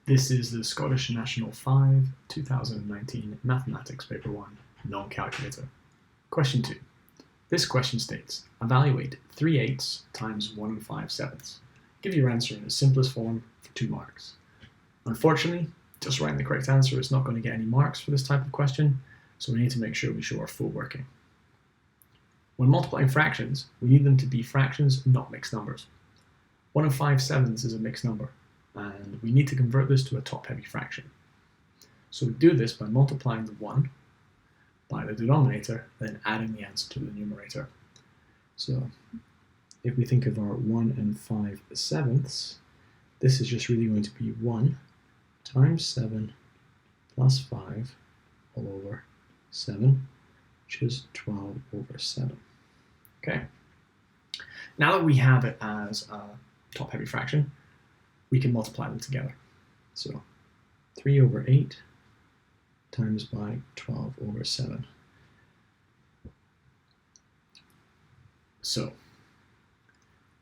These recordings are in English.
This is the Scottish National 5, 2019 Mathematics Paper 1, Non-Calculator. Question 2. This question states, evaluate 3/8 times 1 5/7. Give your answer in its simplest form for 2 marks. Unfortunately, just writing the correct answer is not going to get any marks for this type of question, so we need to make sure we show our full working. When multiplying fractions, we need them to be fractions, not mixed numbers. 1 5/7 is a mixed number, and we need to convert this to a top-heavy fraction. So we do this by multiplying the 1 by the denominator, then adding the answer to the numerator. So if we think of our 1 5/7, this is just really going to be 1 times 7 plus 5 all over 7, which is 12 over 7. Okay. Now that we have it as a top-heavy fraction, we can multiply them together. So 3 over 8 times by 12 over 7. So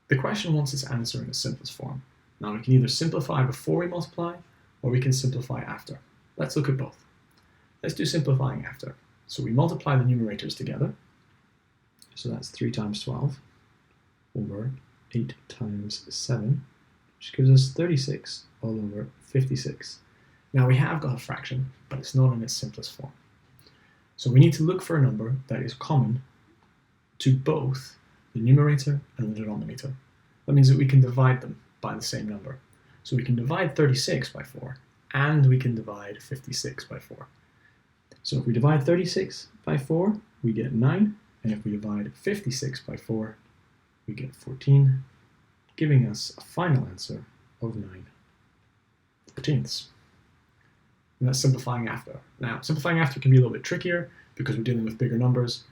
the question wants its answer in its simplest form. Now we can either simplify before we multiply, or we can simplify after. Let's look at both. Let's do simplifying after. So we multiply the numerators together. So that's 3 times 12 over 8 times 7, which gives us 36 all over 56. Now we have got a fraction, but it's not in its simplest form. So we need to look for a number that is common to both the numerator and the denominator. That means that we can divide them by the same number. So we can divide 36 by 4, and we can divide 56 by 4. So if we divide 36 by 4, we get 9, and if we divide 56 by 4, we get 14, giving us a final answer of 9/14. And that's simplifying after. Now, simplifying after can be a little bit trickier because we're dealing with bigger numbers.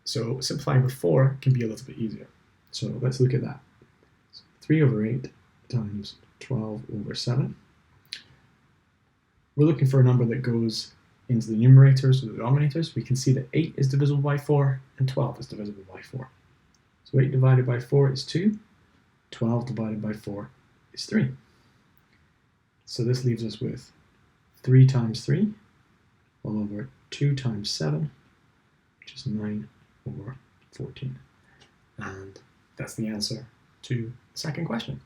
So simplifying before can be a little bit easier. So let's look at that. So 3 over 8 times 12 over 7. We're looking for a number that goes into the numerators or the denominators. We can see that 8 is divisible by 4 and 12 is divisible by 4. So 8 divided by 4 is 2. 12 divided by 4 is 3. So this leaves us with 3 times 3 all over 2 times 7, which is 9 over 14. And that's the answer to the second question.